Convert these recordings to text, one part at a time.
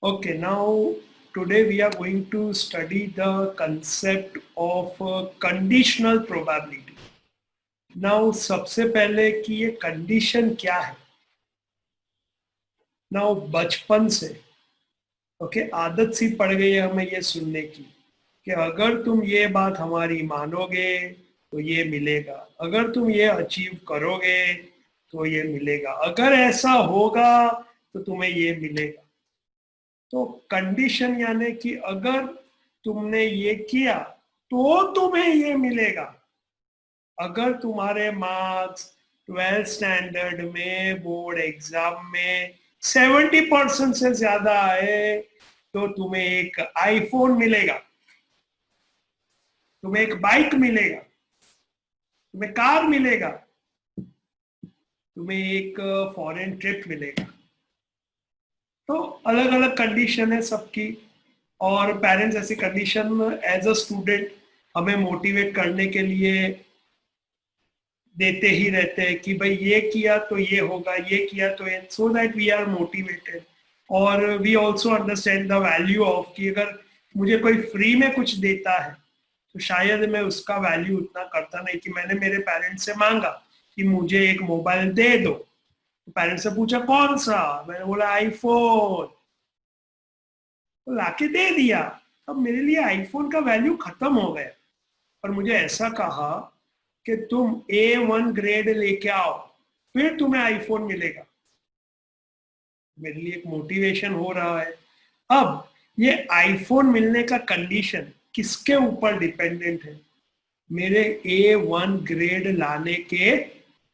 Okay, now today we are going to study the concept of conditional probability. Now सबसे पहले कि ये condition क्या है. Now बचपन से आदत सी पड़ गई है हमें ये सुनने की कि अगर तुम ये बात हमारी मानोगे तो ये मिलेगा, अगर तुम ये अचीव करोगे तो ये मिलेगा, अगर ऐसा होगा तो तुम्हें ये मिलेगा. तो कंडीशन यानी कि अगर तुमने ये किया तो तुम्हें ये मिलेगा. अगर तुम्हारे मार्क्स 12th स्टैंडर्ड में बोर्ड एग्जाम में 70% से ज्यादा आए तो तुम्हें एक आईफोन मिलेगा, तुम्हें एक बाइक मिलेगा, तुम्हें कार मिलेगा, तुम्हें एक फॉरेन ट्रिप मिलेगा. तो अलग अलग कंडीशन है सबकी, और पेरेंट्स ऐसी कंडीशन एज अ स्टूडेंट हमें मोटिवेट करने के लिए देते ही रहते हैं कि भाई ये किया तो ये होगा, ये किया तो ये, so that we are motivated. और we also understand the value of कि अगर मुझे कोई फ्री में कुछ देता है तो शायद मैं उसका वैल्यू उतना करता नहीं. कि मैंने मेरे पेरेंट्स से मांगा कि मुझे एक मोबाइल दे दो, तो पेरेंट्स से पूछा कौन सा, मैंने बोला आईफोन, तो लाके दे दिया. अब मेरे लिए आईफोन का वैल्यू खत्म हो गया. और मुझे ऐसा कहा कि तुम A1 ग्रेड लेके आओ फिर तुम्हें आईफोन मिलेगा. मेरे लिए एक मोटिवेशन हो रहा है. अब ये आईफोन मिलने का कंडीशन किसके ऊपर डिपेंडेंट है? मेरे A1 ग्रेड लाने के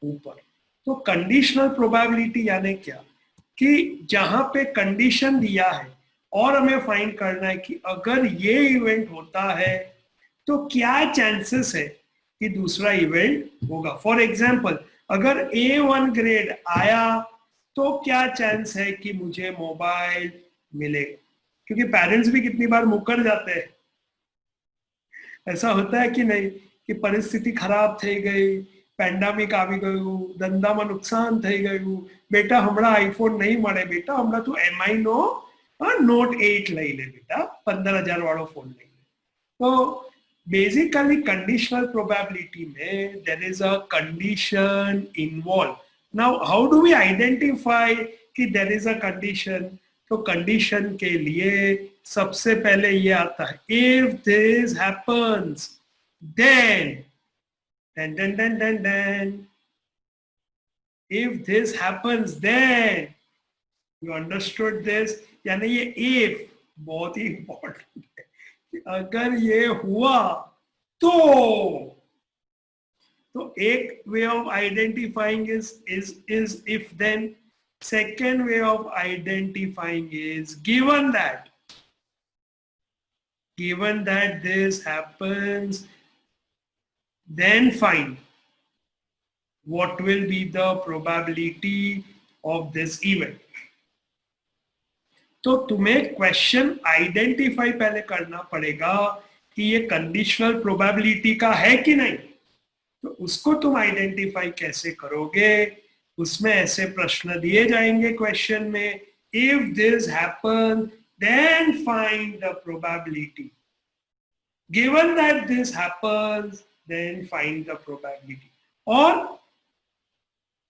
ऊपर. तो कंडीशनल प्रोबेबिलिटी यानी क्या कि जहां पे कंडीशन दिया है और हमें फाइंड करना है कि अगर ये इवेंट होता है तो क्या चांसेस है कि दूसरा इवेंट होगा. फॉर एग्जाम्पल अगर A1 ग्रेड आया तो क्या चांस है कि मुझे मोबाइल मिलेगा. क्योंकि पेरेंट्स भी कितनी बार मुकर जाते हैं. ऐसा होता है कि नहीं कि परिस्थिति खराब થઈ गई, પેન્ડેમિક આવી ગયું, ધંધામાં નુકસાન થઈ ગયું, બેટા હમણાં આઈફોન નહીં મળે, બેટા હમણાં તું MI નો નોટ 8 લઈ લે, બેટા 15,000 વાળો ફોન લઈ લે. તો बेसिकली कंडीशनल प्रोबेबिलिटी में there is a condition involve. Now how do we identify कि देयर इज अ कंडीशन? तो कंडीशन के लिए सबसे पहले ये आता है if this happens then then then then then then if this happens then. You understood this? यानी ये इफ बहुत ही इंपॉर्टेंट है. अगर ये हुआ तो एक way of identifying is if then. Second way of identifying is given that this happens, then find what will be the probability of this event. तो तुम्हें क्वेश्चन आइडेंटिफाई पहले करना पड़ेगा कि ये कंडीशनल प्रोबेबिलिटी का है कि नहीं. तो उसको तुम आइडेंटिफाई कैसे करोगे? उसमें ऐसे प्रश्न दिए जाएंगे क्वेश्चन में, if this happen then find the probability, given that this happens then find the probability, और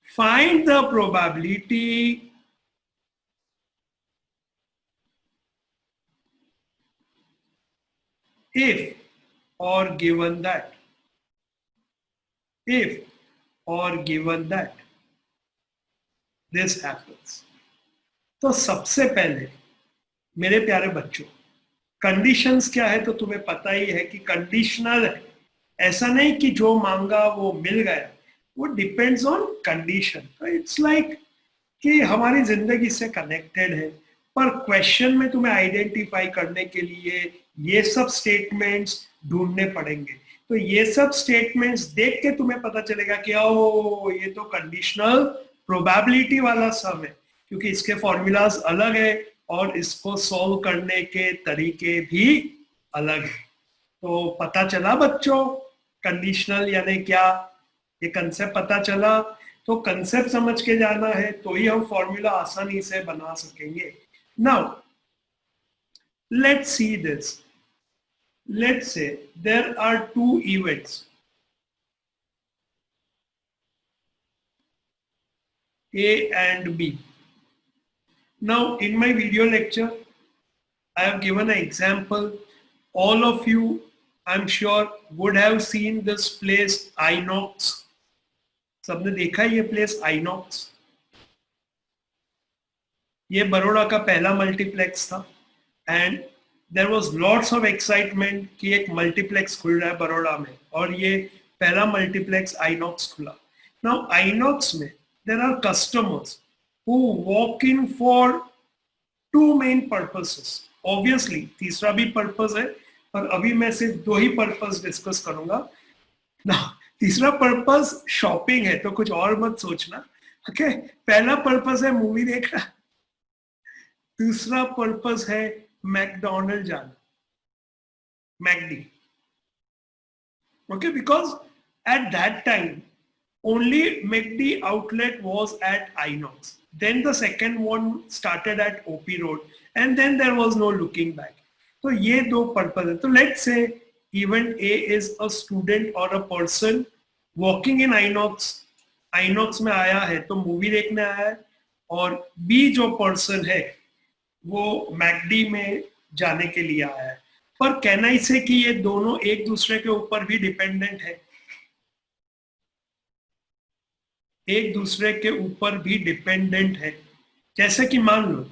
find the probability if or given that, if or given that this happens. तो सबसे पहले मेरे प्यारे बच्चों, कंडीशंस क्या है तो तुम्हें पता ही है कि कंडीशनल है. ऐसा नहीं कि जो मांगा वो मिल गया, वो डिपेंड्स ऑन कंडीशन. तो इट्स लाइक कि हमारी जिंदगी से कनेक्टेड है. पर क्वेश्चन में तुम्हें आइडेंटिफाई करने के लिए ये सब स्टेटमेंट्स ढूंढने पड़ेंगे. तो ये सब स्टेटमेंट्स देख के तुम्हें पता चलेगा कि ओ ये तो कंडीशनल प्रोबेबिलिटी वाला सम है, क्योंकि इसके फॉर्मूलाज अलग है और इसको सॉल्व करने के तरीके भी अलग है. तो पता चला बच्चों कंडीशनल यानी क्या, ये कंसेप्ट पता चला. तो कंसेप्ट समझ के जाना है तो ही हम फॉर्मूला आसानी से बना सकेंगे. Now Let's see this. Let's say there are two events, A and B. Now, in my video lecture, I have given an example. All of you, I'm sure, would have seen this place Inox. सबने देखा ये place INOX. ये बड़ौदा का पहला multiplex था and there was lots of excitement कि एक multiplex खुल रहा है बड़ौदा में, और ये पहला मल्टीप्लेक्स आइनॉक्स खुला. नाउ आइनॉक्स में there are customers who walk in for two main purposes. Obviously तीसरा भी पर्पस है, पर अभी मैं सिर्फ दो ही पर्पस डिस्कस करूंगा. तीसरा पर्पस शॉपिंग है, तो कुछ और मत सोचना. ओके, पहला पर्पस है मूवी देखना, दूसरा पर्पस है मैकडोनल्ड जाना, McD. Okay, because at that time only McD outlet was at Inox. Then the second one started at OP Road, and then there was no looking back. तो ये दो purpose है. तो let's say event A is a student or a person walking in Inox. Inox में आया है तो movie देखने आया है, और B जो पर्सन है वो मैकडी में जाने के लिए आया है. पर कहना इसे कि ये दोनों एक दूसरे के ऊपर भी डिपेंडेंट है, एक दूसरे के ऊपर भी डिपेंडेंट है. जैसे कि मान लो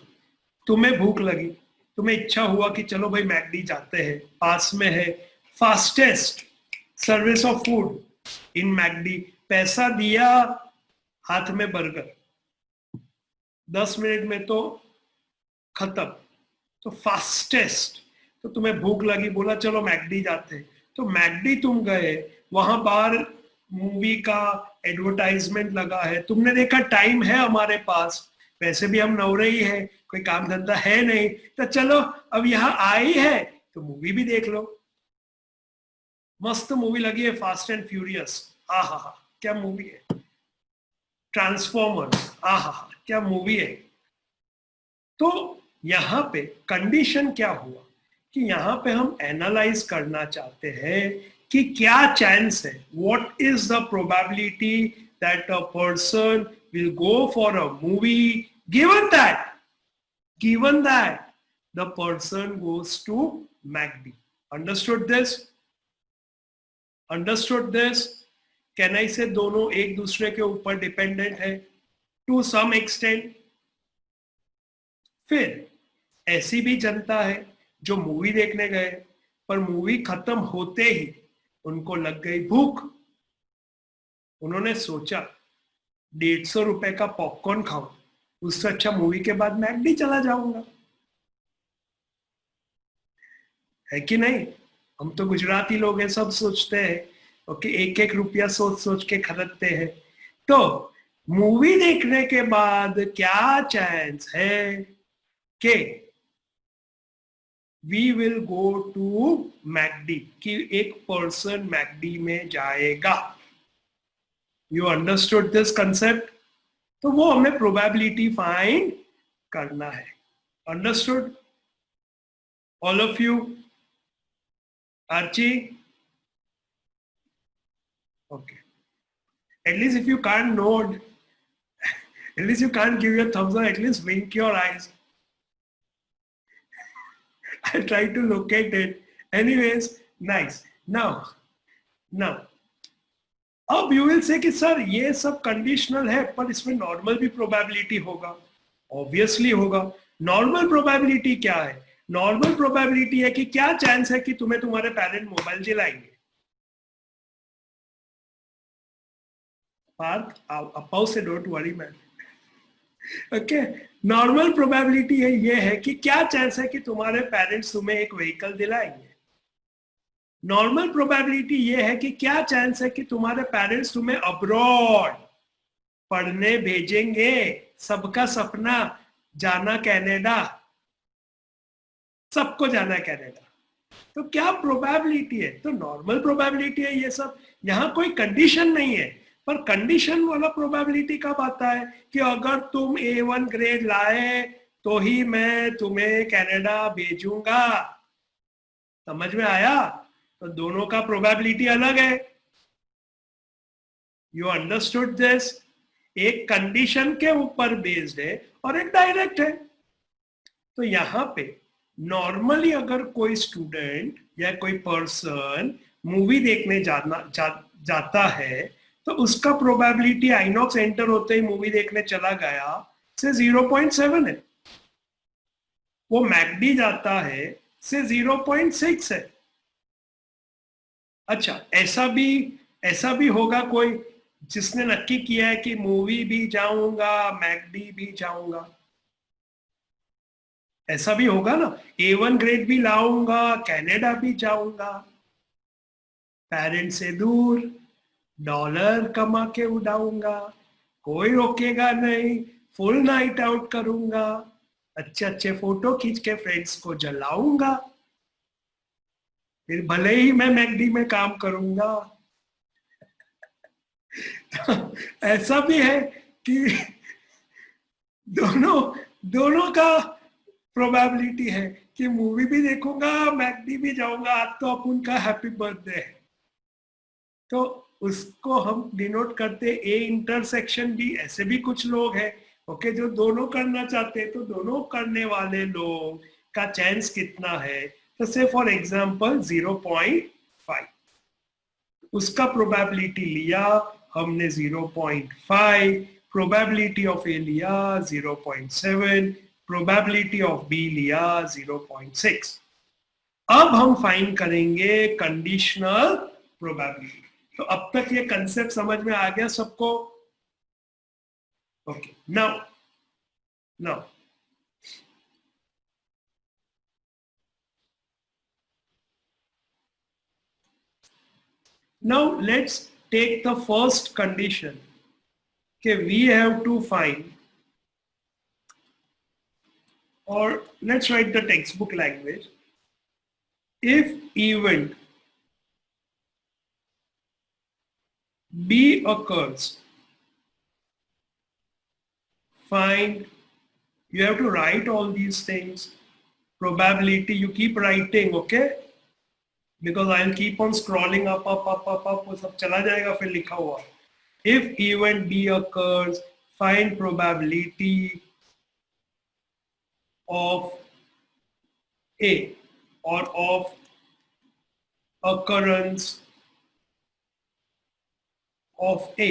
तुम्हें भूख लगी, तुम्हें इच्छा हुआ कि चलो भाई मैकडी जाते हैं, पास में है fastest service of food in McD. पैसा दिया, हाथ में बर्गर, 10 मिनट में तो खत्म. तो फास्टेस्ट, तो तुम्हें भूख लगी, बोला चलो मैकडी जाते हैं. तो मैकडी तुम गए, वहां बाहर मूवी का एडवर्टाइजमेंट लगा है, तुमने देखा टाइम है हमारे पास, वैसे भी हम नवरे ही है, कोई काम धंधा है नहीं, तो चलो अब यहाँ आई है तो मूवी भी देख लो. मस्त मूवी लगी है फास्ट एंड फ्यूरियस, हा हा हा क्या मूवी है. ट्रांसफॉर्मर्स, हा हा हा क्या मूवी है. तो यहाँ पे कंडीशन क्या हुआ कि यहाँ पे हम एनालाइज करना चाहते हैं कि क्या चांस है, what is the probability that a person will go for a movie given that the person goes to McD. Understood this? Understood this? Can I say दोनों एक दूसरे के ऊपर डिपेंडेंट है टू सम एक्सटेंट. फिर ऐसी भी जनता है जो मूवी देखने गए, पर मूवी खत्म होते ही उनको लग गई भूख. उन्होंने सोचा 150 रुपए का पॉपकॉर्न खाऊं, उससे अच्छा मूवी के बाद मैकडी चला जाऊंगा. है कि नहीं? हम तो गुजराती लोग हैं, सब सोचते हैं. ओके, एक एक रुपया सोच सोच के खरीदते हैं. तो मूवी देखने के बाद क्या चांस है कि we will go to McD, कि एक पर्सन मैकडी में जाएगा. You understood this concept? तो वो हमें प्रोबेबिलिटी फाइंड करना है. Understood all of you? Archie? Okay, at least if you can't nod, at least you can't give your thumbs up, at least wink your eyes. I try to locate it. Anyways, nice. Now, अब you will say कि sir ये सब conditional है, पर इसमें normal भी probability होगा. Obviously होगा. नॉर्मल प्रोबेबिलिटी क्या है? नॉर्मल प्रोबेबिलिटी है कि क्या चांस है कि तुम्हें तुम्हारे पेरेंट मोबाइल दिलाएंगे. पार्थ, अपाउ से don't worry man. Okay, normal probability है ये है कि क्या चांस है कि तुम्हारे पेरेंट्स तुम्हें एक व्हीकल दिलाएंगे. नॉर्मल प्रोबेबिलिटी ये है कि क्या चांस है कि तुम्हारे पेरेंट्स तुम्हें अब्रॉड पढ़ने भेजेंगे. सबका सपना जाना कनाडा, सबको जाना कनाडा. तो क्या प्रोबेबिलिटी है? तो नॉर्मल प्रोबेबिलिटी है ये सब. यहाँ कोई कंडीशन नहीं है, पर कंडीशन वाला प्रोबेबिलिटी कब आता है कि अगर तुम A1 ग्रेड लाए तो ही मैं तुम्हें कनाडा भेजूंगा। समझ में आया? तो दोनों का प्रोबेबिलिटी अलग है। You understood this? एक कंडीशन के ऊपर बेस्ड है और एक डायरेक्ट है। तो यहाँ पे नॉर्मली अगर कोई स्टूडेंट या कोई पर्सन मूवी देखने जाता है तो उसका प्रोबेबिलिटी आइनॉक्स एंटर होते ही मूवी देखने चला गया से 0.7 है। वो मैकडी जाता है से 0.6 है। अच्छा, ऐसा भी होगा कोई जिसने नक्की किया है कि मूवी भी जाऊंगा मैकडी भी जाऊंगा? ऐसा भी होगा ना। A1 ग्रेड भी लाऊंगा, कनाडा भी जाऊंगा, पेरेंट्स से दूर, डॉलर कमा के उड़ाऊंगा, कोई रोकेगा नहीं, फुल नाइट आउट करूंगा, अच्छे अच्छे फोटो खींच के फ्रेंड्स को जलाऊंगा, फिर भले ही मैं मैकडी में काम करूंगा। तो ऐसा भी है कि दोनों दोनों का प्रोबेबिलिटी है कि मूवी भी देखूंगा मैकडी भी जाऊंगा। आज तो अपन का हैप्पी बर्थडे है, तो उसको हम डिनोट करते ए इंटरसेक्शन भी। ऐसे भी कुछ लोग हैं ओके जो दोनों करना चाहते हैं, तो दोनों करने वाले लोग का चांस कितना है? तो से फॉर एग्जांपल 0.5, उसका प्रोबेबिलिटी लिया हमने 0.5, प्रोबेबिलिटी ऑफ ए लिया 0.7, प्रोबेबिलिटी ऑफ बी लिया 0.6। अब हम फाइंड करेंगे कंडीशनल प्रोबेबिलिटी। तो अब तक ये कंसेप्ट समझ में आ गया सबको? Okay, now now now let's take the first condition. Okay, we have to find, or let's write the textbook language. If event B occurs, find, you have to write all these things. Probability, you keep writing, okay? Because I'll keep on scrolling up, वो सब चला जाएगा फिर लिखा हुआ। If event B occurs, find probability of A or of occurrence of A।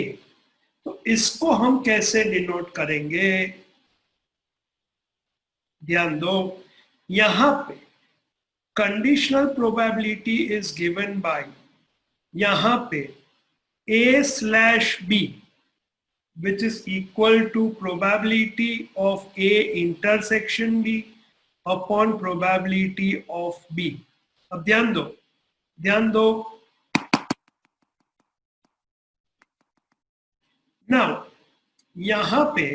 तो इसको हम कैसे डिनोट करेंगे? ध्यान दो, यहां पे conditional probability is given by, यहां पे A/B which is equal to probability of A intersection B upon probability of B। अब ध्यान दो। नाउ यहां पे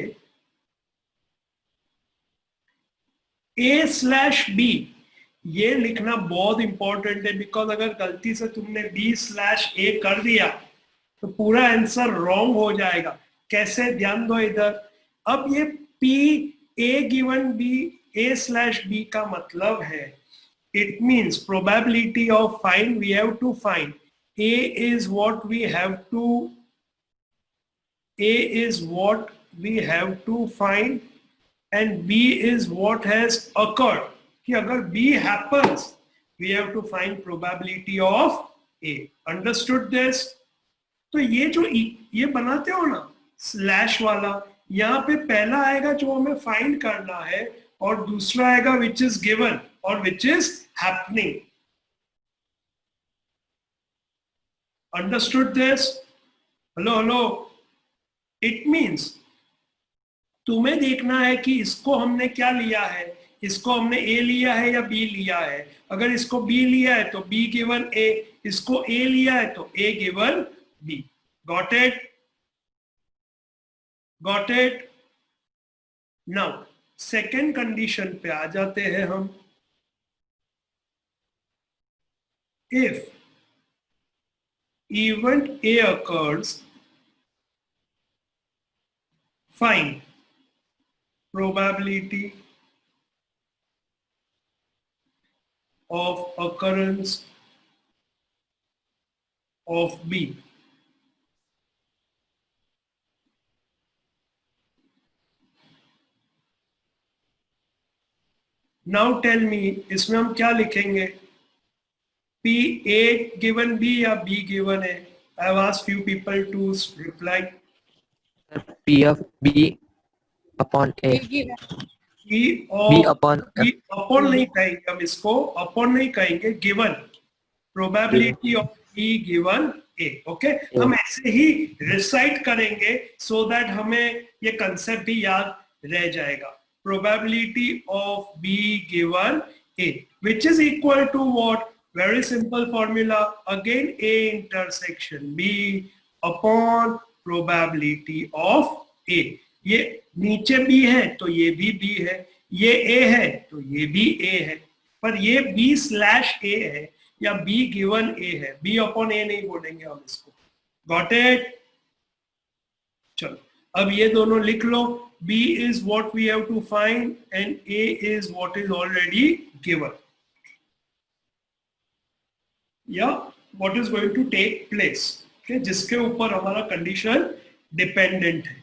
A/B ये लिखना बहुत इंपॉर्टेंट है, बिकॉज अगर गलती से तुमने B/A कर दिया तो पूरा आंसर रॉन्ग हो जाएगा। कैसे? ध्यान दो इधर। अब ये P A given B, A/B का मतलब है, it means probability of find, we have to find A is what we have to, A is what we have to find and B is what has occurred। कि अगर B happens, we have to find probability of A। Understood this? तो ये जो ये बनाते हो ना slash वाला, यहाँ पे पहला आएगा जो हमें फाइंड करना है और दूसरा आएगा विच इज गिवन और which is happening. Understood this? Hello, it means तुम्हें देखना है कि इसको हमने क्या लिया है, इसको हमने ए लिया है या बी लिया है। अगर इसको बी लिया है तो बी गिवन ए, इसको ए लिया है तो A given B. Got it? Got it? Now second condition पे आ जाते हैं हम। If event A occurs, find probability of occurrence of B. Now tell me, इसमें हम क्या लिखेंगे? P A given B या B given A? I have asked few people to reply. P of B upon A. B B upon B upon नहीं कहेंगे हम इसको, upon नहीं कहेंगे, given probability of B given A. Okay, हम ऐसे ही recite करेंगे so that हमें ये कंसेप्ट भी याद रह जाएगा. Probability of B given A, which is equal to what? Very simple formula. Again, A intersection B upon probability of A. ये नीचे B है तो ये भी B है, ये A है तो ये भी A है, पर ये B स्लैश A है या B गिवन A है. B अपॉन A नहीं बोलेंगे हम इसको. Got it? चलो अब ये दोनों लिख लो. B is what we have to find and A is what is already given. या what is going to take place. Okay, जिसके ऊपर हमारा कंडीशन डिपेंडेंट है.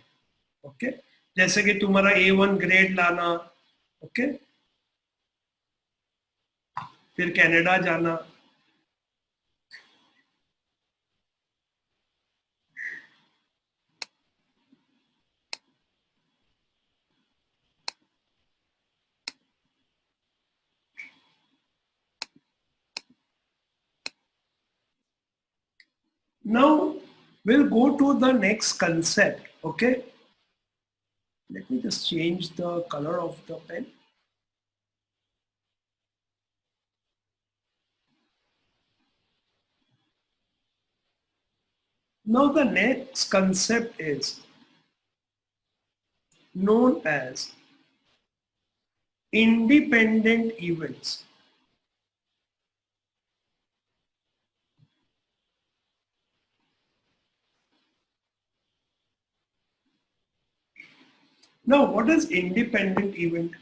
ओके, जैसे कि तुम्हारा A1 ग्रेड लाना, ओके, फिर कनाडा जाना, now we'll go to the next concept. Okay, let me just change the color of the pen. Now the next concept is known as independent events. Now what is independent event?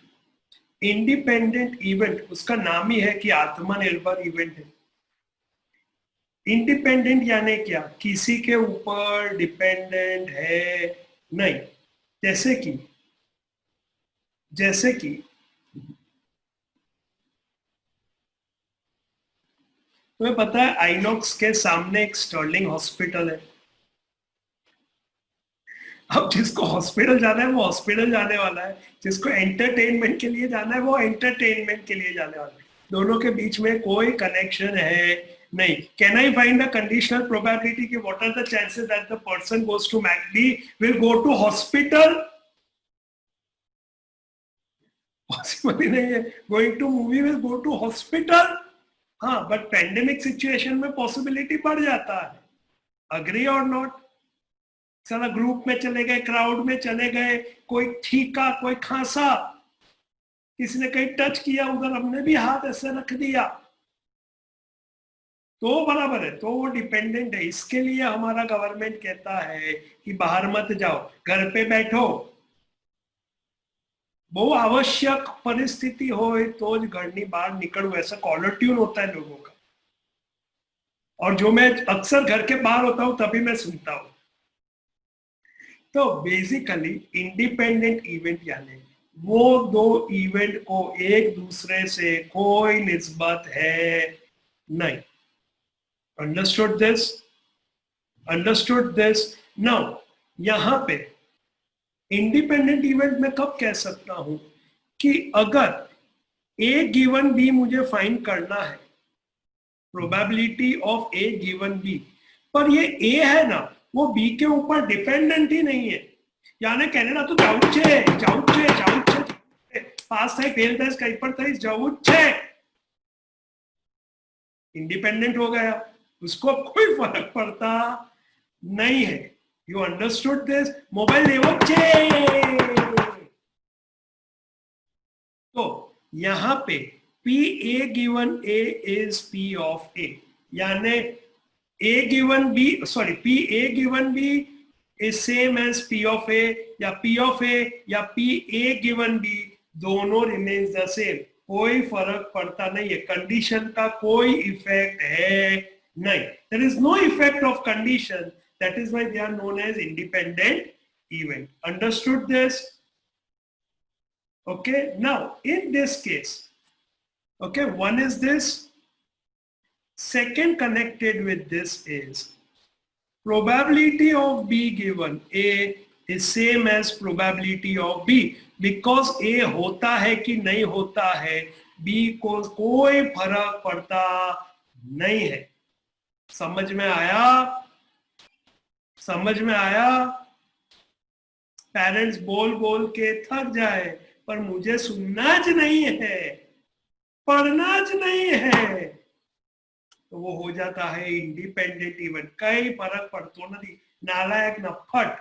Independent event उसका नाम ही है कि आत्मनिर्भर event है. Independent यानी क्या? किसी के ऊपर डिपेंडेंट है नहीं. जैसे कि तुम्हें पता है आइनॉक्स के सामने एक स्टर्लिंग हॉस्पिटल है. अब जिसको हॉस्पिटल जाना है वो हॉस्पिटल जाने वाला है, जिसको एंटरटेनमेंट के लिए जाना है वो एंटरटेनमेंट के लिए जाने वाला है. दोनों के बीच में कोई कनेक्शन है नहीं. Can I find the conditional probability कि what are the chances that the person goes to McD will go to hospital? Possible ही नहीं है. Going to movie will go to hospital. हाँ, बट पैंडेमिक सिचुएशन में possibility बढ़ जाता है. Agree और नॉट? सारा ग्रुप में चले गए, क्राउड में चले गए, कोई छींका, कोई खांसा, किसी ने कहीं टच किया, उधर हमने भी हाथ ऐसे रख दिया, तो बराबर है, तो वो डिपेंडेंट है. इसके लिए हमारा गवर्नमेंट कहता है कि बाहर मत जाओ, घर पे बैठो. बहु आवश्यक परिस्थिति हो तो घरनी बाहर निकलो, ऐसा कॉलर ट्यून होता है लोगों का. और जो मैं अक्सर घर के बाहर होता हूं तभी मैं सुनता हूं. तो बेसिकली इंडिपेंडेंट इवेंट यानी वो दो इवेंट को एक दूसरे से कोई निस्बत है नहीं. Understood this? Understood this? Now यहां पे इंडिपेंडेंट इवेंट में कब कह सकता हूं कि अगर ए गिवन बी मुझे फाइंड करना है, probability of A given B, पर ये ए है ना, वो बी के ऊपर डिपेंडेंट ही नहीं है. यानी कनाडा तो जाऊचे पास था, फेल था, कहीं पर था, जाऊचे इंडिपेंडेंट हो गया, उसको कोई फर्क पड़ता नहीं है. You understood this? मोबाइल तो यहां पे P A given A is P of A, यानी A given B, sorry, P A given B is same as P of A, या P of A या P A given B, दोनों remains the same. कोई फर्क पड़ता नहीं है, condition का कोई इफेक्ट है नहीं. There is no effect of condition, that is why they are known as independent event. Understood this? Okay, now in this case, okay, one is this, second connected with this is probability of B given A is same as probability of B. Because A होता है कि नहीं होता है, B को कोई फर्क पड़ता नहीं है. समझ में आया? समझ में आया? पेरेंट्स बोल बोल के थक जाए, पर मुझे सुनना ज नहीं है, पढ़ना ज नहीं है, तो वो हो जाता है इंडिपेंडेंट इवेंट. कई फर्क पड़तो नहीं, नालायक न फट,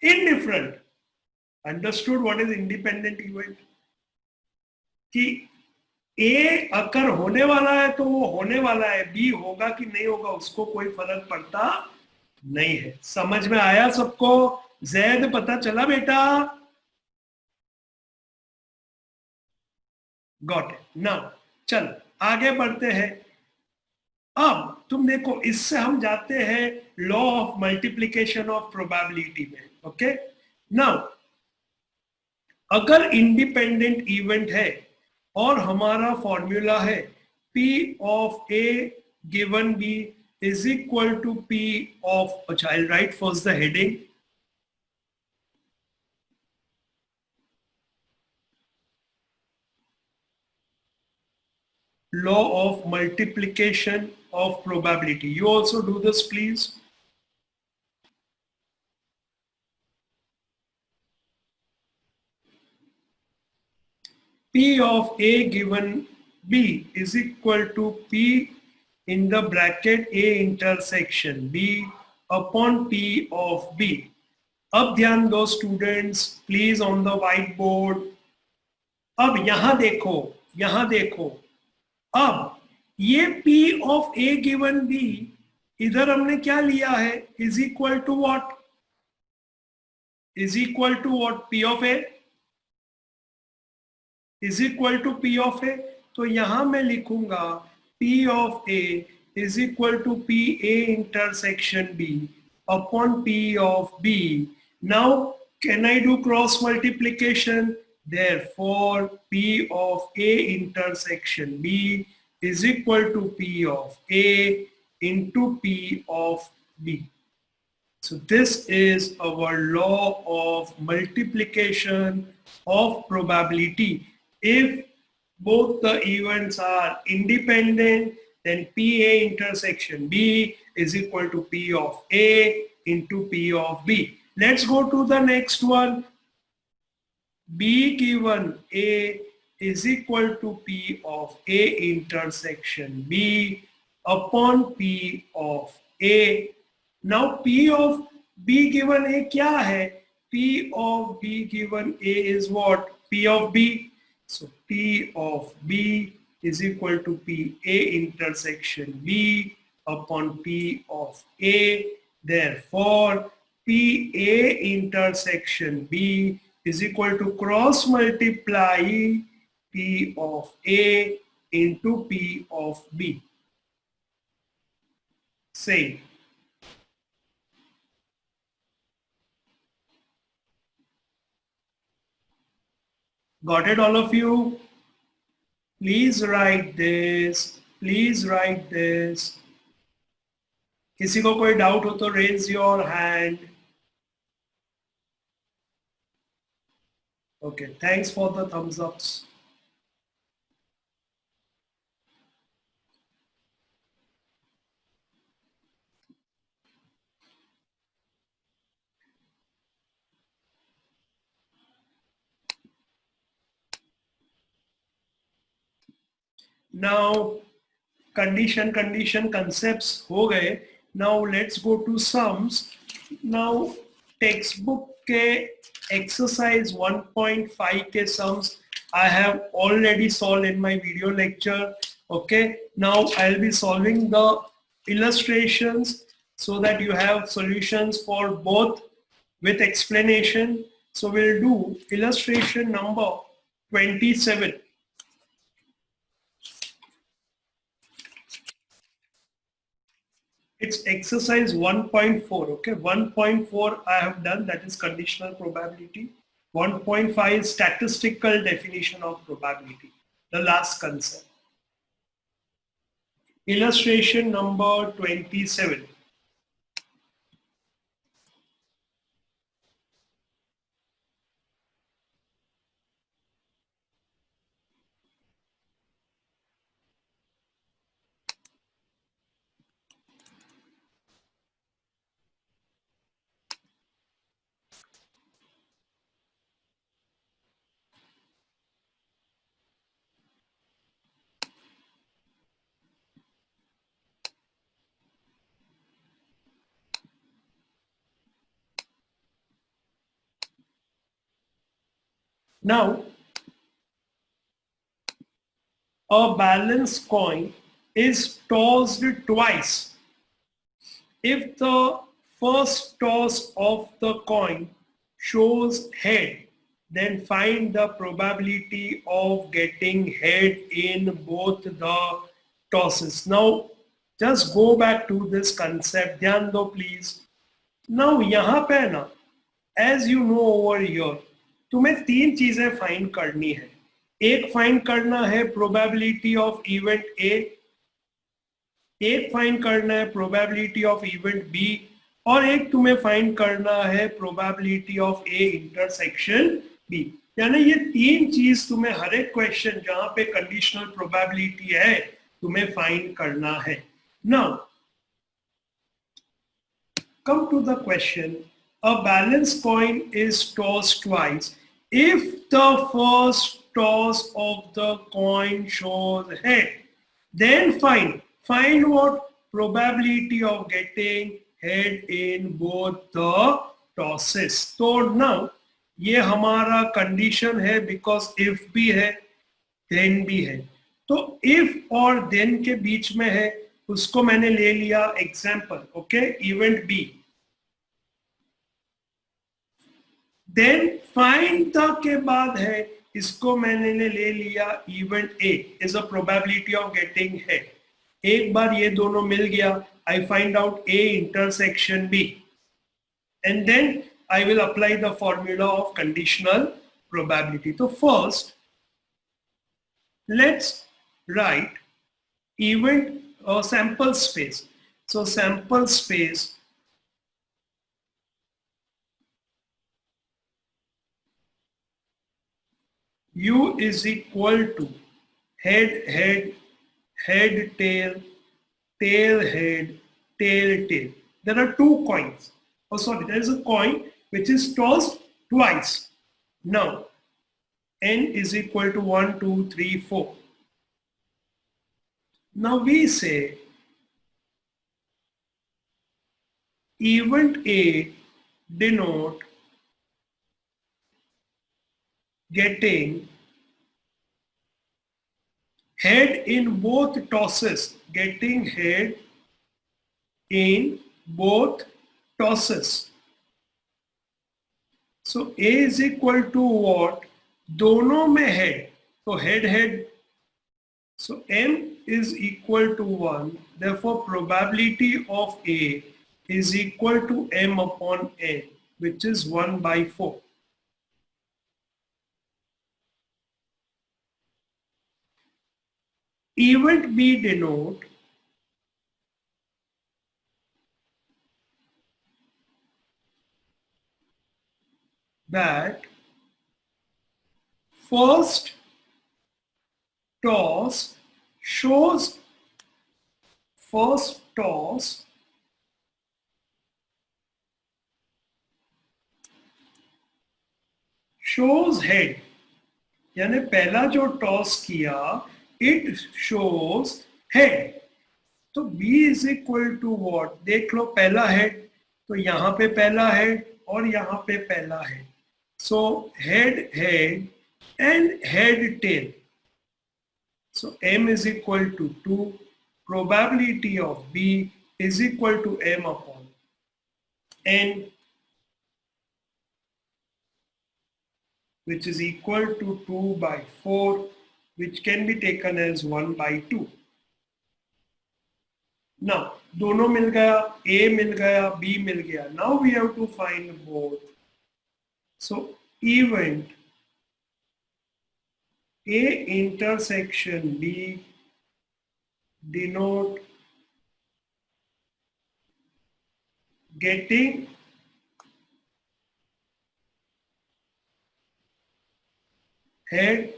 indifferent. Understood what is independent event? कि ए अगर होने वाला है तो वो होने वाला है, बी होगा कि नहीं होगा उसको कोई फर्क पड़ता नहीं है. समझ में आया सबको? जैद पता चला बेटा? Got it. नाउ चलो आगे बढ़ते हैं. अब तुम देखो, इससे हम जाते हैं law of multiplication of probability में. ओके, नाउ अगर इंडिपेंडेंट इवेंट है और हमारा फॉर्मूला है P of A given B is equal to P of, अच्छा I write first the heading. Law of multiplication of probability. You also do this, please. P of A given B is equal to P in the bracket A intersection B upon P of B. अब ध्यान दो students, please on the whiteboard. अब यहां देखो, यहां देखो. अब ये P of A given B इधर हमने क्या लिया है, is equal to what, is equal to what, P of A is equal to P of A. तो यहां मैं लिखूंगा P of A is equal to P A intersection B upon P of B. Now can I do cross multiplication? Therefore, P of A intersection B is equal to P of A into P of B. So this is our law of multiplication of probability. If both the events are independent, then PA intersection B is equal to P of A into P of B. Let's go to the next one. B given A is equal to P of A intersection B upon P of A. Now P of B given A क्या है? P of B given A is what? P of B. So P of B is equal to P A intersection B upon P of A. Therefore, P A intersection B is equal to cross multiply P of A into P of B. Same. Got it, all of you? Please write this. Please write this. किसी को कोई doubt हो तो raise your hand. Okay, thanks for the thumbs ups. Now, condition concepts हो गए. Now let's go to sums. Now textbook के exercise 1.5 के sums I have already solved in my video lecture. Okay, now I'll be solving the illustrations so that you have solutions for both with explanation. So we'll do illustration number 27. It's exercise 1.4. Okay, 1.4 I have done, that is conditional probability. 1.5 is statistical definition of probability, the last concept. Illustration number 27. Now, a balanced coin is tossed twice. If the first toss of the coin shows head, then find the probability of getting head in both the tosses. Now, just go back to this concept. ध्यान दो please. Now, यहाँ पे ना, as you know over here, तुम्हें तीन चीजें find करनी है. एक फाइंड करना है प्रोबेबिलिटी ऑफ इवेंट ए, एक फाइंड करना है प्रोबेबिलिटी ऑफ इवेंट बी, और एक तुम्हें फाइंड करना है probability of A intersection B. यानी ये तीन चीज तुम्हें हर एक क्वेश्चन जहां पे कंडीशनल प्रोबेबिलिटी है तुम्हें फाइंड करना है. Now come to the question. A balanced coin is tossed twice. If the first toss of the coin shows head, then find what probability of getting head in both the tosses. So now ये हमारा condition है because if भी है then भी है. तो if और then के बीच में है उसको मैंने ले लिया example. Okay, event B. Then find the के बाद है इसको मैंने ले लिया event A is a probability of getting head. एक बार ये दोनों मिल गया, I find out A intersection B, and then I will apply the formula of conditional probability. तो first let's write event sample space. So sample space U is equal to head head, head tail, tail head, tail tail. There are two coins. Oh sorry, there is a coin which is tossed twice. Now n is equal to 1, 2, 3, 4. Now we say event A denote getting head in both tosses, getting head in both tosses. So A is equal to what? दोनों में head, so head head. So m is equal to 1, therefore probability of A is equal to m upon n, which is 1 by 4. Event B denote that first toss shows head. यानी पहला जो toss किया it shows head. तो B is equal to what? देख लो, पहला head, तो यहाँ पे पहला हेड और यहाँ पे पहला head. So head head and head tail. So m is equal to 2. Probability of B is equal to m upon n, which is equal to 2 by 4, which can be taken as 1 by 2. Now दोनों मिल गया, A मिल गया, B मिल गया. Now we have to find both. So event A intersection B denote getting head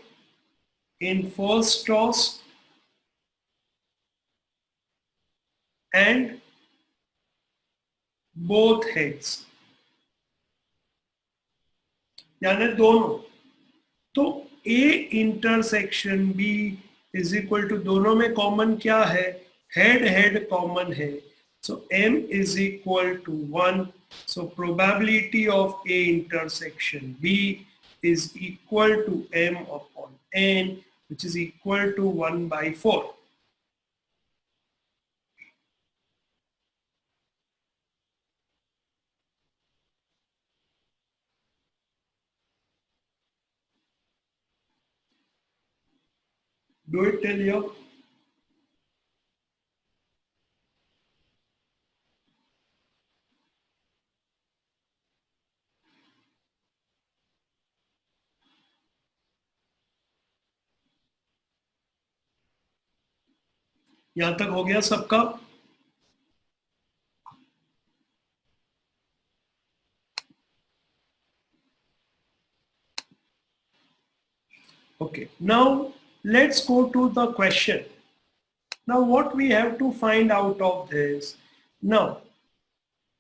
in first toss and both heads, यानी दोनों. तो A intersection B is equal to, दोनों में कॉमन क्या है, हेड हेड कॉमन है. So M is equal to 1. So probability of A intersection B is equal to M upon N, which is equal to 1/4. Do it till here. यहां तक हो गया सबका. Okay, now let's go to the question. Now what we have to find out of this? Now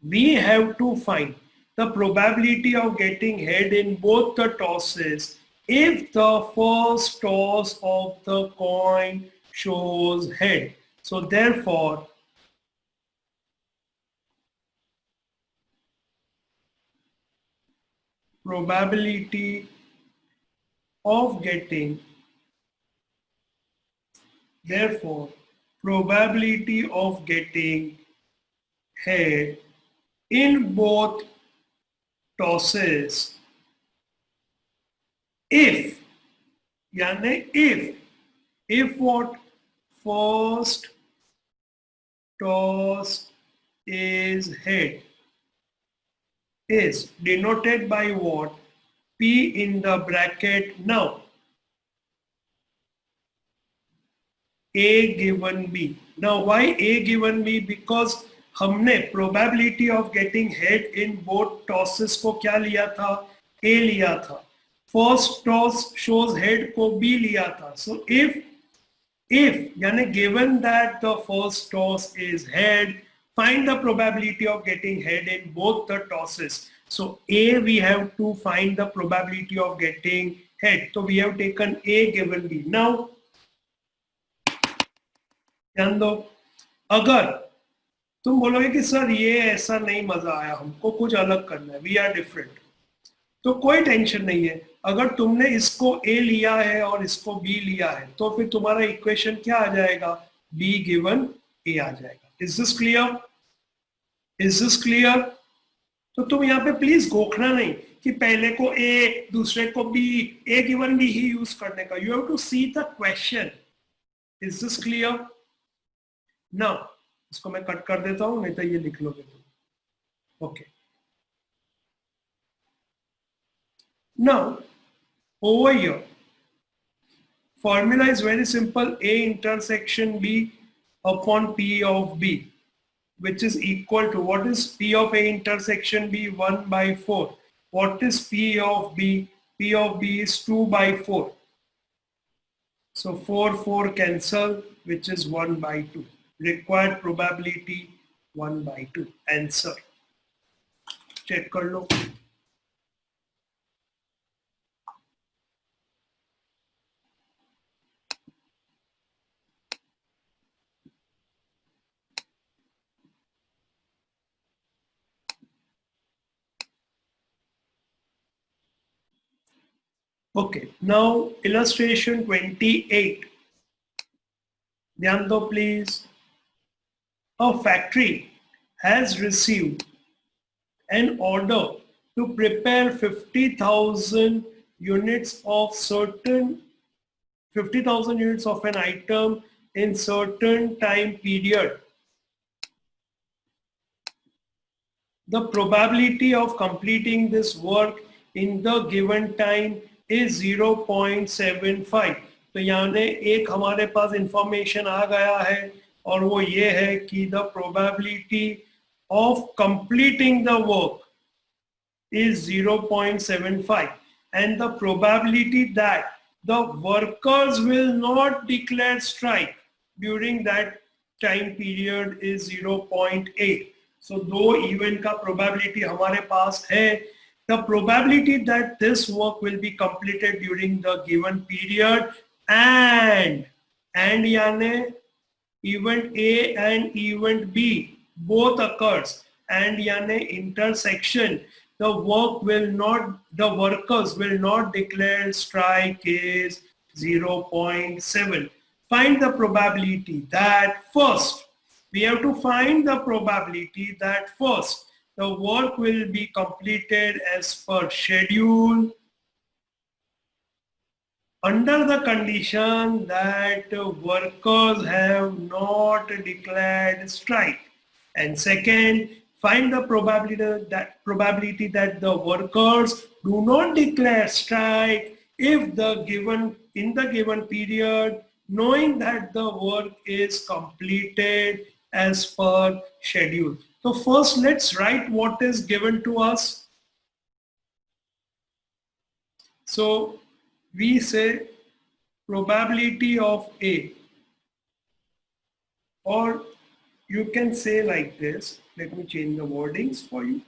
we have to find the probability of getting head in both the tosses if the first toss of the coin shows head. So therefore, probability of getting, therefore probability of getting head in both tosses if, यानी if what, first toss is head, is denoted by what, P in the bracket. Now A given B. Now why A given B? Because हमने probability of getting head in both tosses को क्या लिया था, A लिया था. First toss shows head को B लिया था. So if यानी given that the first toss is head, find the probability of getting head in both the tosses. So A, we have to find the probability of getting head. So we have taken A given B. Now ध्यान दो, अगर तुम बोलोगे कि sir ये ऐसा नहीं मजा आया, हमको कुछ अलग करना है, वी आर डिफरेंट, तो कोई टेंशन नहीं है. अगर तुमने इसको A लिया है और इसको B लिया है तो फिर तुम्हारा इक्वेशन क्या आ जाएगा, B गिवन A आ जाएगा. Is this clear? Is this clear? तो तुम यहाँ पे प्लीज गोखना नहीं कि पहले को A दूसरे को B, A गिवन B ही यूज करने का. You have to see the question. Is this clear? Now इसको मैं कट कर देता हूं, नहीं तो ये लिख लोगे तुम. Okay, now over here formula is very simple, A intersection B upon P of B, which is equal to, what is P of A intersection B? 1/4. What is P of B? P of B is 2/4. So 4 cancel, which is 1/2. Required probability 1/2. Answer. Check कर लो. Okay, now illustration 28. ध्यान दो please. A factory has received an order to prepare 50,000 units of certain 50,000 units of an item in certain time period. the probability of completing this work in the given time is 0.75. तो यानी एक हमारे पास information आ गया है और वो ये है कि the probability of completing the work is 0.75 and the probability that the workers will not declare strike during that time period is 0.8. So दो event का probability हमारे पास है. The probability that this work will be completed during the given period and यानी event A and event B both occurs and यानी intersection, the workers will not declare strike is 0.7. Find the probability that first, we have to find the probability that first the work will be completed as per schedule under the condition that workers have not declared strike. And second, find the probability that the workers do not declare strike if in the given period, knowing that the work is completed as per schedule. So first let's write what is given to us. So we say probability of A, or you can say like this. Let me change the wordings for you.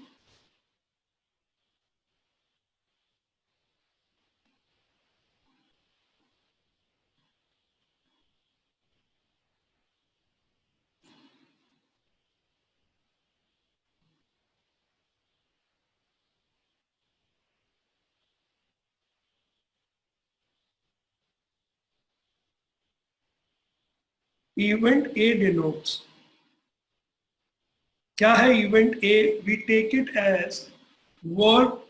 Event A denotes. क्या है event A? We take it as work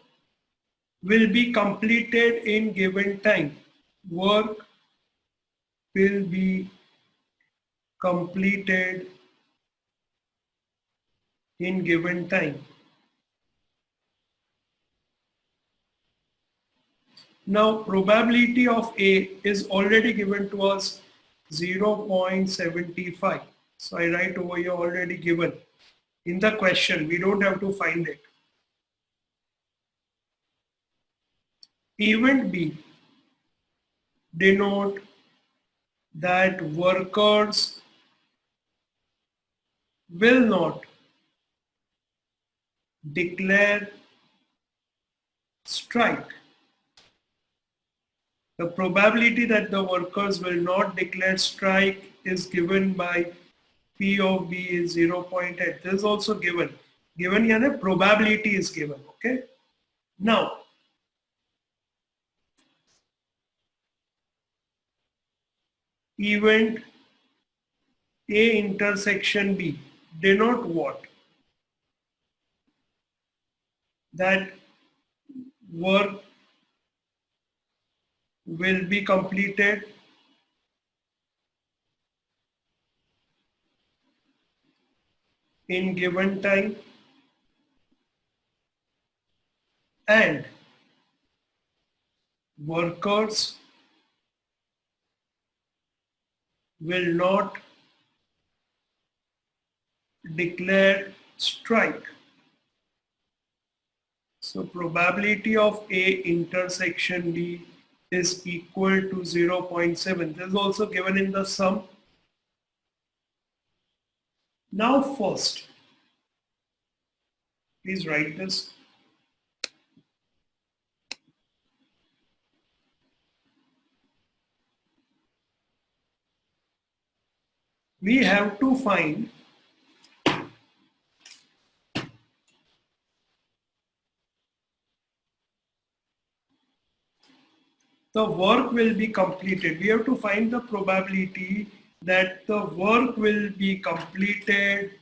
will be completed in given time. Work will be completed in given time. Now probability of A is already given to us 0.75. So I write over here already given in the question. We don't have to find it. Event B denote that workers will not declare strike. The probability that the workers will not declare strike is given by P of B is 0.8. This is also given. Given यानी probability is given. Okay. Now, event A intersection B denote what? That work will be completed in given time and workers will not declare strike. So probability of A intersection B is equal to 0.7. This is also given in the sum. Now first, please write this. We have to find the work will be completed. We have to find the probability that the work will be completed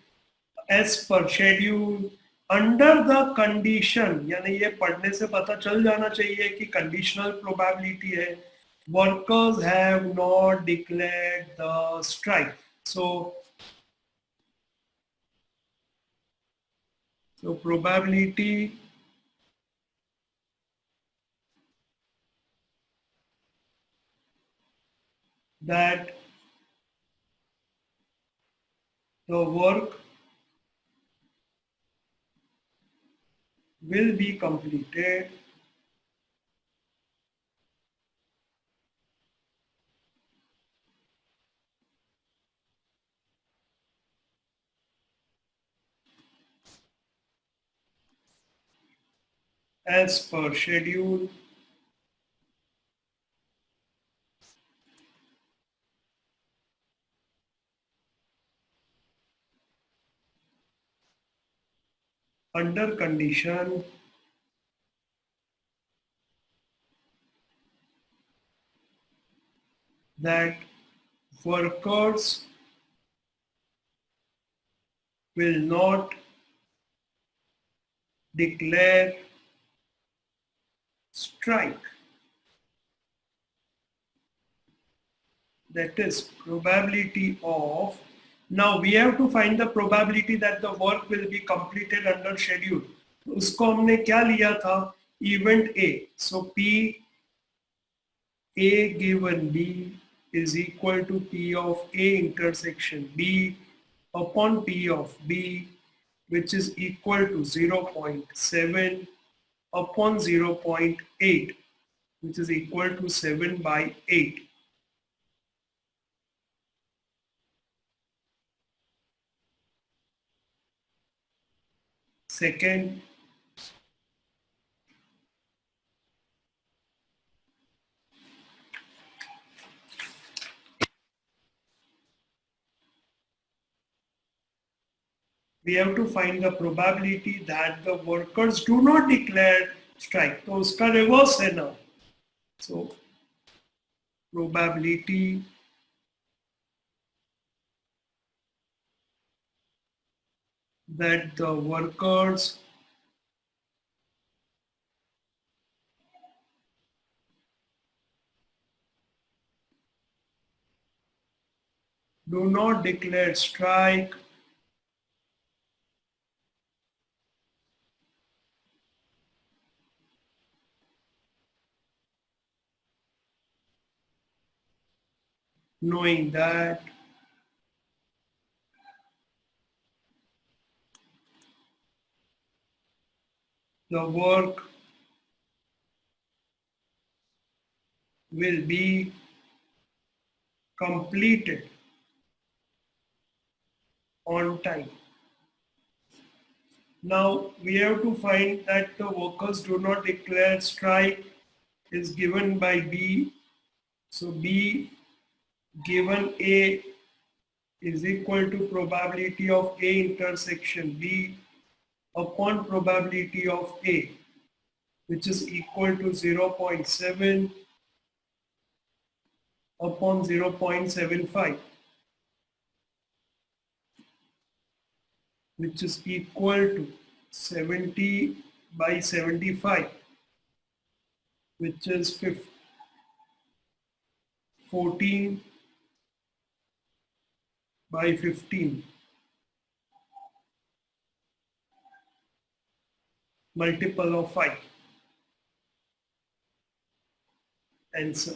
as per schedule under the condition. यानी ये पढ़ने से पता चल जाना चाहिए कि conditional probability है. Workers have not declared the strike. So So probability that the work will be completed as per schedule under condition that workers will not declare strike. That is probability of, now we have to find the probability that the work will be completed under schedule. उसको हमने क्या लिया था, event A. So P A given B is equal to P of A intersection B upon P of B, which is equal to 0.7 upon 0.8, which is equal to 7/8. Second, we have to find the probability that the workers do not declare strike. तो उसका reverse है ना. So probability that the workers do not declare strike knowing that the work will be completed on time. Now we have to find that the workers do not declare strike is given by B. So B given A is equal to probability of A intersection B upon probability of A, which is equal to 0.7 upon 0.75, which is equal to 70/75, which is 14/15, multiple of 5. Answer.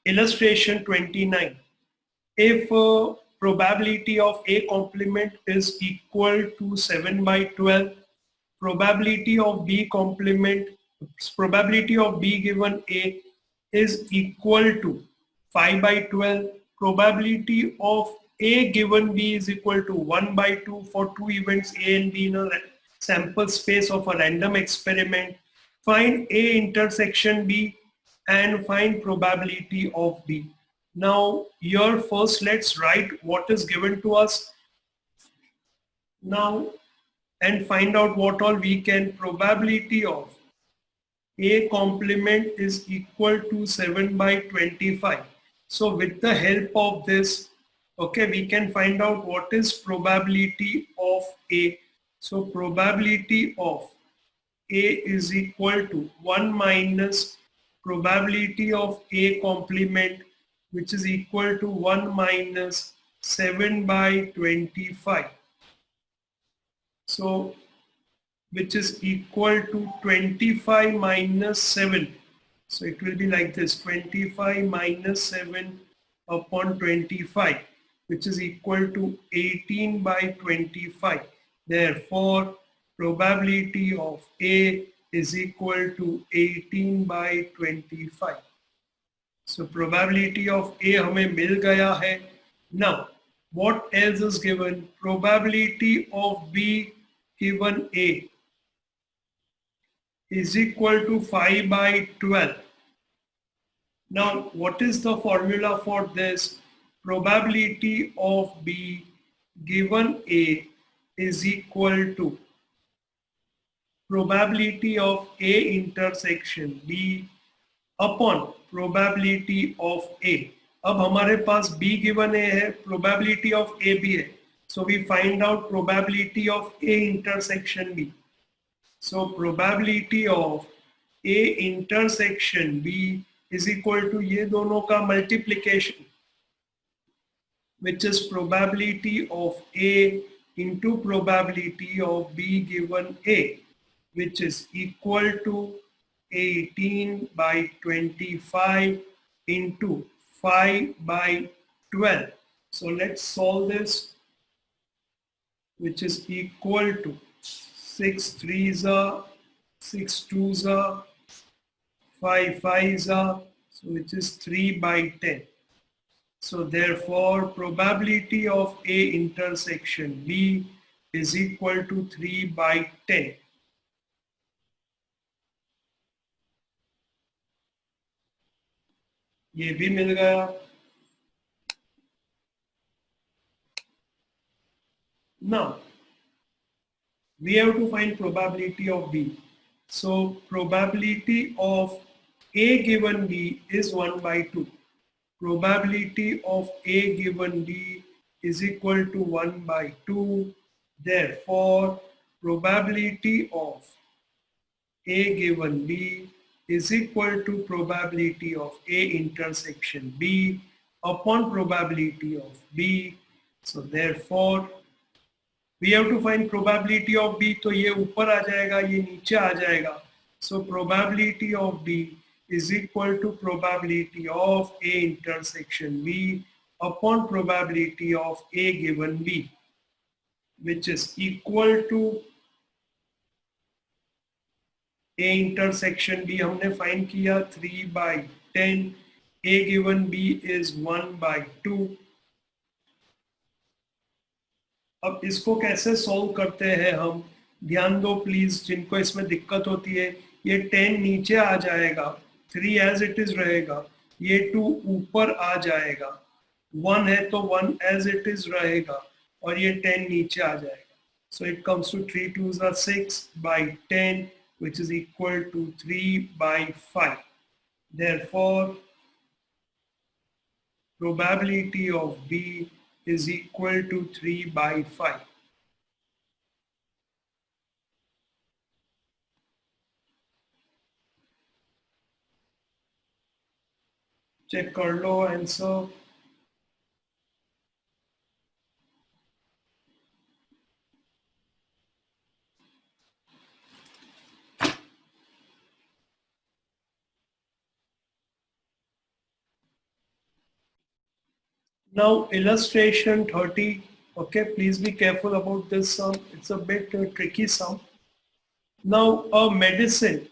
Illustration 29. If probability of A complement is equal to 7/12, probability of B complement, probability of B given A is equal to 5/12, probability of A given B is equal to 1/2 for two events A and B in a sample space of a random experiment. Find A intersection B and find probability of B. Now here first let's write what is given to us now and find out what all we can. Probability of A complement is equal to 7 by 25. So with the help of this, okay, we can find out what is probability of A. So probability of A is equal to 1 minus probability of A complement, which is equal to 1 minus 7 by 25. So which is equal to 25 minus 7. So it will be like this, 25 minus 7 upon 25, which is equal to 18 by 25. Therefore, probability of A is equal to 18 by 25. So probability of A हमें मिल गया है. Now, what else is given? Probability of B given A is equal to 5 by 12. Now, what is the formula for this? Probability of B given A is equal to probability of A intersection B upon probability of A. अब हमारे पास B given A है, probability of A भी है. So we find out probability of A intersection B. So probability of A intersection B is equal to ये दोनों का multiplication, which is probability of A into probability of B given A, which is equal to 18 by 25 into 5 by 12. So let's solve this, which is equal to 6 3s are 6 2s are 5 5s are, so which is 3 by 10. So therefore probability of A intersection B is equal to 3 by 10. ये भी मिल गया. Now we have to find probability of B. So probability of A given B is 1 by 2. Probability of A given B is equal to 1 by 2. Therefore, probability of A given B is equal to probability of A intersection B upon probability of B. So therefore, we have to find probability of B. तो ये ऊपर आ जाएगा, ये नीचे आ जाएगा. So probability of B is equal to probability of A intersection B upon probability of A given B, which is equal to A intersection B हमने find किया 3 by 10. A given B is 1 by 2. अब इसको कैसे solve करते हैं हम, ध्यान दो प्लीज जिनको इसमें दिक्कत होती है. ये 10 नीचे आ जाएगा, 3 एज इट इज रहेगा, ये 2 ऊपर आ जाएगा, 1 है तो 1 एज इट इज रहेगा और ये 10 नीचे आ जाएगा. So it comes to 3 2s are 6 by 10, which is equal to 3 by 5. Therefore, probability of B is equal to 3 by 5. Check कर लो answer. Now illustration 30. Okay, please be careful about this sum. It's a bit tricky sum. Now a medicine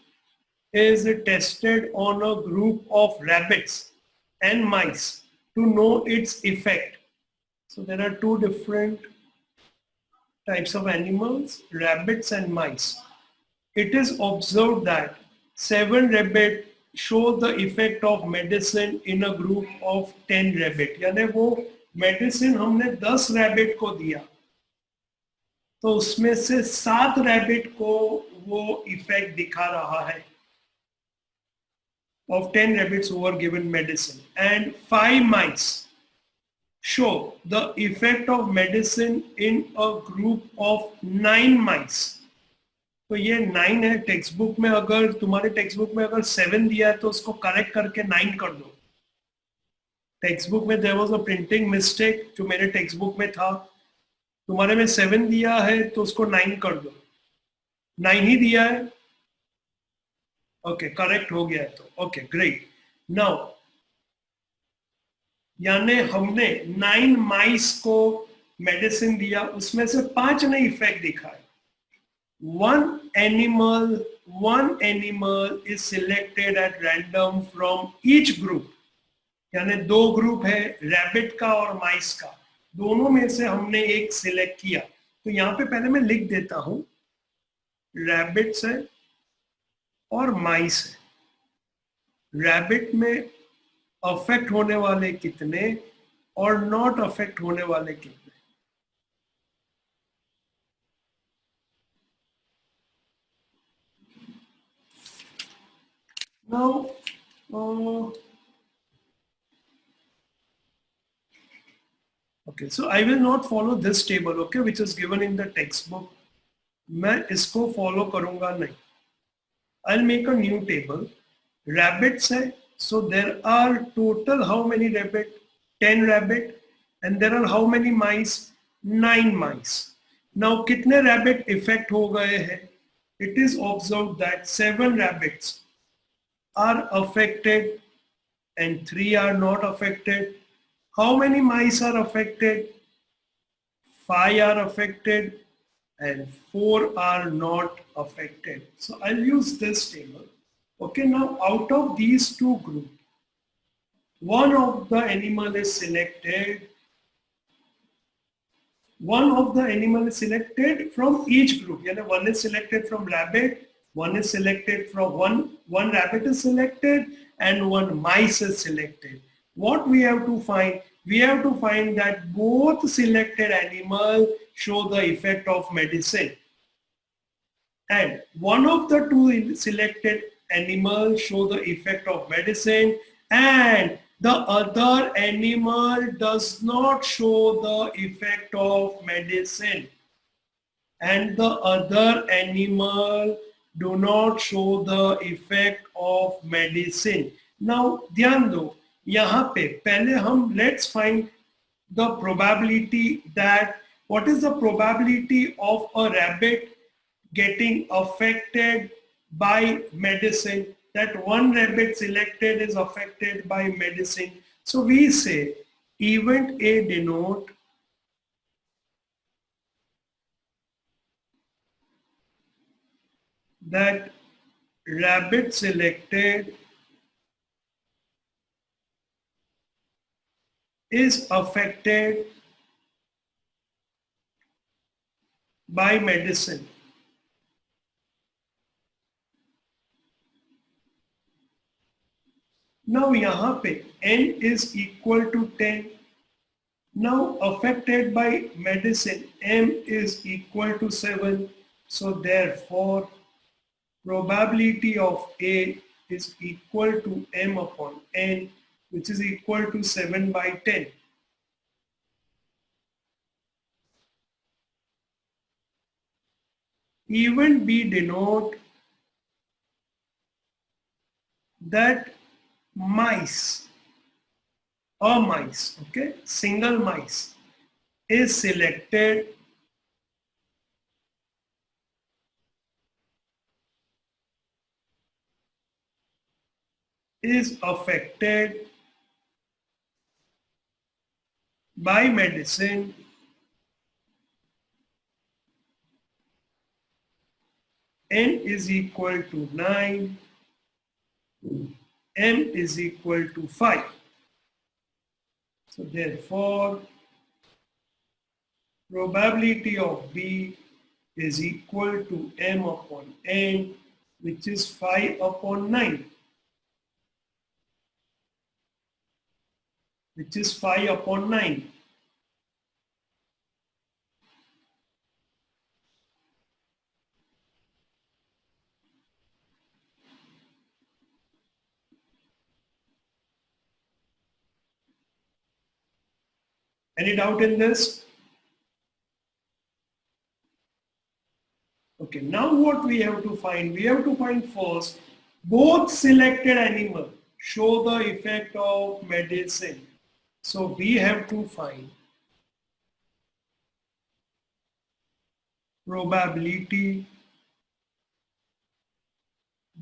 is tested on a group of rabbits and mice to know its effect. So there are two different types of animals, rabbits and mice. It is observed that 7 rabbits show the effect of medicine in a group of 10 rabbit. यानी वो medicine हमने 10 rabbit को दिया तो उसमें से 7 rabbit को वो effect दिखा रहा है. of 10 rabbits who were given medicine and 5 mice show the effect of medicine in a group of 9 mice. तो ये 9 है टेक्स्ट बुक में, अगर तुम्हारे टेक्स्ट बुक में अगर 7 दिया है तो उसको करेक्ट करके 9 कर दो. टेक्स्ट बुक में there was a printing mistake जो मेरे टेक्स्ट बुक में था. तुम्हारे में 7 दिया है तो उसको 9 कर दो. 9 ही दिया है. ओके करेक्ट हो गया है तो ओके ग्रेट. नाउ यानी हमने 9 माइस को मेडिसिन दिया, उसमें से 5 ने इफेक्ट दिखाया. one animal is selected at random from each group. यानी 2 ग्रुप है रैबिट का और माइस का, दोनों में से हमने एक सिलेक्ट किया. तो यहाँ पे पहले मैं लिख देता हूं रैबिट्स है और माइस है. रैबिट में अफेक्ट होने वाले कितने और नॉट अफेक्ट होने वाले कितने. Now, okay, so I will not follow this table, okay, which is given in the textbook. मैं इसको follow करूँगा नहीं. I'll make a new table. Rabbits है, so there are total how many rabbit? 10 rabbit, and there are how many mice? 9 mice. Now कितने rabbit effect हो गए हैं? It is observed that 7 rabbits are affected and 3 are not affected. How many mice are affected? 5 are affected and 4 are not affected. So I'll use this table. Okay, now out of these 2 groups, one of the animal is selected. One of the animal is selected from each group. Yani one is selected from rabbit, one is selected from one rabbit is selected and one mice is selected. What we have to find? We have to find that both selected animal show the effect of medicine. And one of the 2 selected animals show the effect of medicine and the other animal does not show the effect of medicine. And the other animal do not show the effect of medicine. Now, ध्यान दो, यहाँ पे पहले हम let's find the probability that what is the probability of a rabbit getting affected by medicine, that one rabbit selected is affected by medicine. So we say event A denote that rabbit selected is affected by medicine. Now यहाँ पे n is equal to 10. Now affected by medicine m is equal to 7. So therefore probability of A is equal to m upon n, which is equal to 7 by 10. Event B denote that mice, a mice, okay, single mice is selected is affected by medicine n is equal to 9, m is equal to 5. So therefore probability of B is equal to m upon n, which is 5 upon 9, which is 5 upon 9. Any doubt in this? Okay, now what we have to find? We have to find first both selected animal show the effect of medicine. So we have to find probability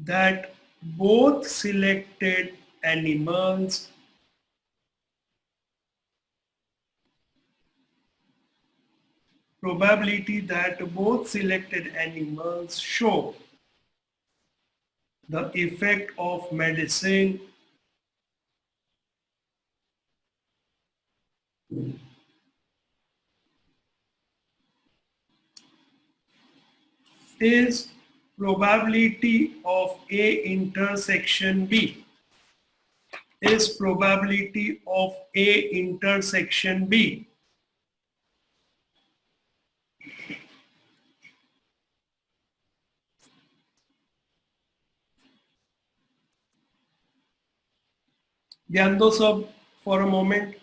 that both selected animals show the effect of medicine is probability of A intersection B. Is probability of A intersection B. ध्यान दो सब for a moment.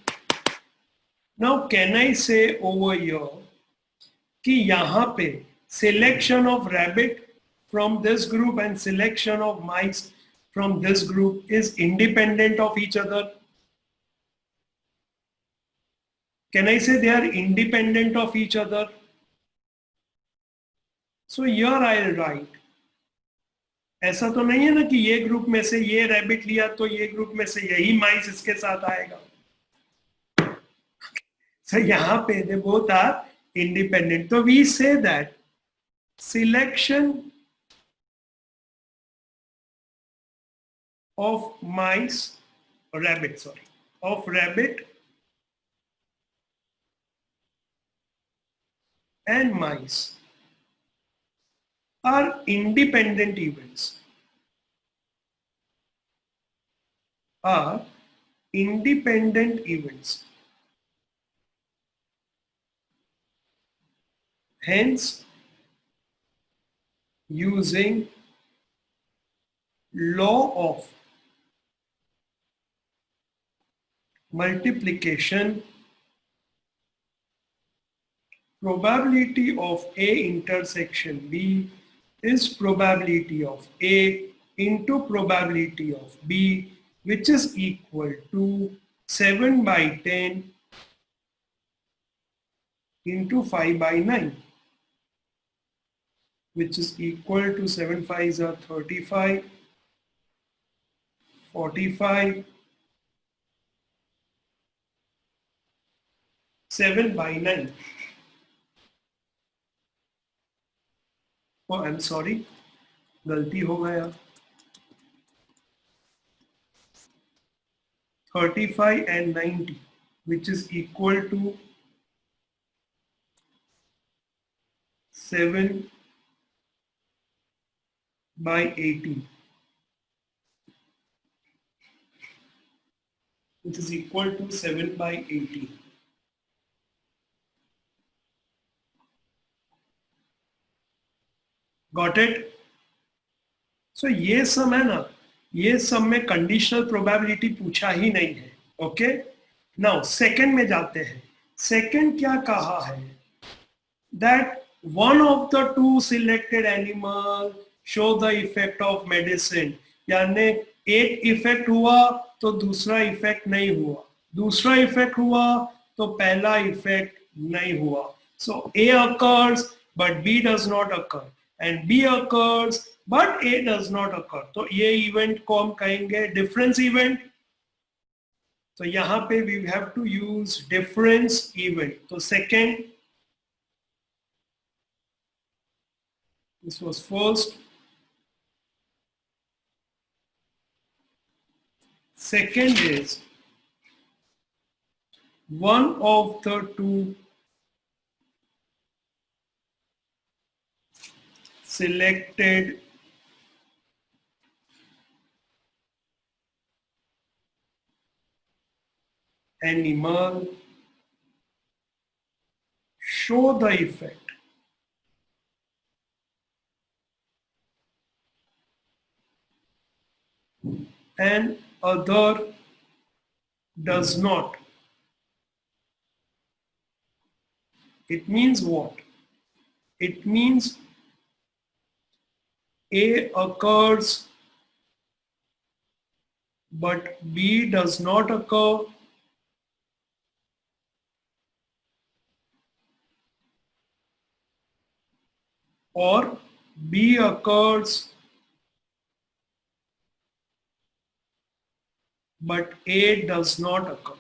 Now can I say over here कि यहाँ पे selection of rabbit from this group and selection of mice from this group is independent of each other? Can I say they are independent of each other? So here I'll write. ऐसा तो नहीं है ना कि ये group में से ये रैबिट लिया तो ये ग्रुप में से यही माइस इसके साथ आएगा. So यहाँ पे they both are independent. So we say that selection of rabbit and mice are independent events. Hence, using law of multiplication, probability of A intersection B is probability of A into probability of B, which is equal to 7 by 10 into 5 by 9, which is equal to 7 5s are 35, 45, 7 by 9. Oh, I'm sorry, गलती हो गया. 35 and 90, which is equal to 7 by 18, which is equal to 7 by 18. Got it? So ये सम है ना, ये सम में conditional probability पूछा ही नहीं है. ओके, नाउ सेकंड में जाते हैं. सेकंड क्या कहा है? That one of the two selected animal show the effect of medicine. यानी एक इफेक्ट हुआ तो दूसरा इफेक्ट नहीं हुआ, दूसरा इफेक्ट हुआ तो पहला इफेक्ट नहीं हुआ. So A occurs but B does not occur and B occurs but A does not occur. तो ये इवेंट को हम कहेंगे डिफरेंस इवेंट. तो यहाँ पे we have to use difference event. तो second, this was first. Second is one of the two selected animal show the effect and other does not. It means what? It means A occurs but B does not occur, or B occurs but A does not occur.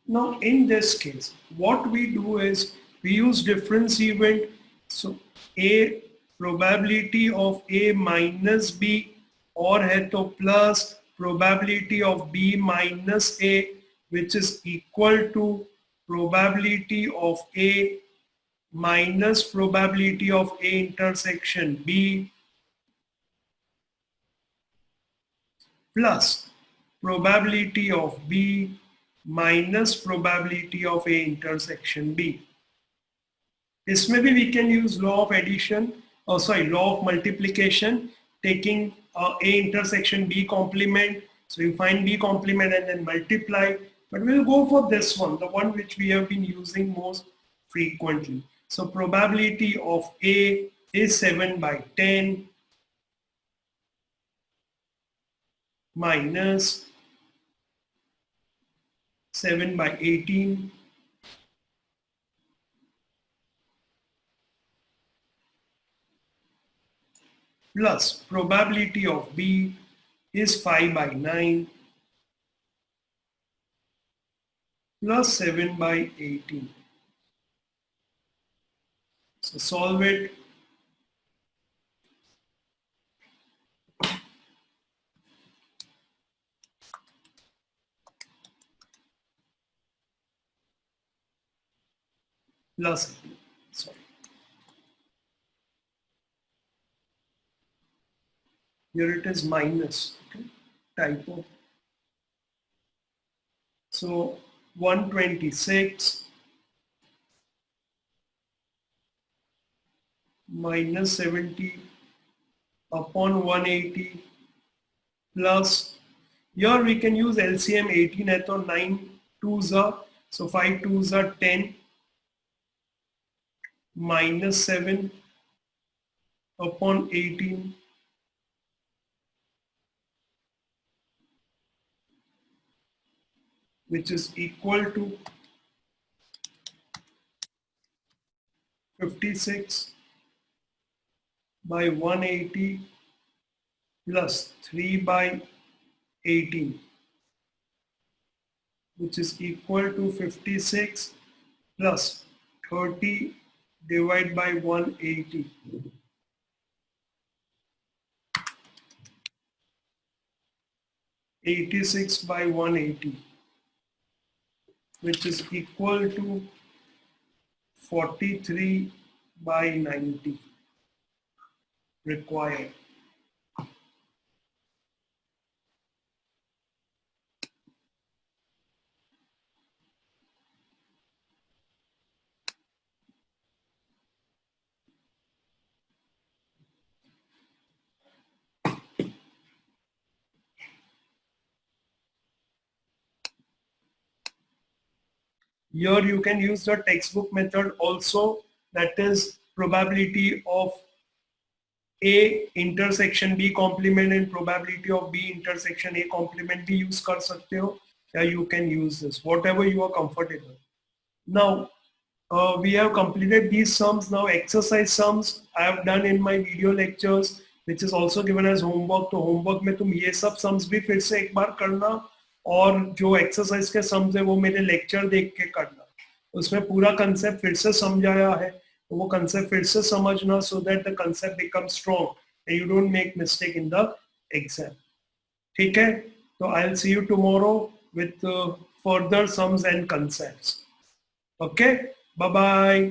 Now in this case, what we do is we use difference event. So A probability of A minus B or है तो plus probability of B minus A, which is equal to probability of A minus probability of A intersection B plus probability of B minus probability of A intersection B. इसमें भी we can use law of addition, law of multiplication, taking A intersection B complement. So you find B complement and then multiply. But we'll go for this one, the one which we have been using most frequently. So probability of A is 7 by 10 minus 7 by 18 plus probability of B is 5 by 9 plus 7 by 18. So solve it. Plus, sorry. Here it is minus, okay, typo. So 126 minus 70 upon 180 plus, here we can use LCM 18 है तो 9 2s are, so 5 2s are 10 minus 7 upon 18 which is equal to 56 by 180 plus 3 by 18 which is equal to 56 plus 30 divided by 180. $86 by 180 which is equal to 43 by 90 required. Here you can use the textbook method also, that is probability of A intersection B complement and probability of B intersection A complement भी use कर सकते हो, या you can use this, whatever you are comfortable. Now we have completed these sums. Now exercise sums I have done in my video lectures, which is also given as homework. तो homework में तुम ये सब sums भी फिर से एक बार करना, और जो एक्सरसाइज के सम्स है वो मेरे लेक्चर देख के करना, उसमें पूरा कंसेप्ट फिर से समझाया है, तो वो कंसेप्ट फिर से समझना, so that the concept become strong and you don't make mistake in the exam. ठीक है, तो I will see you tomorrow with further sums and concepts. Okay, bye bye.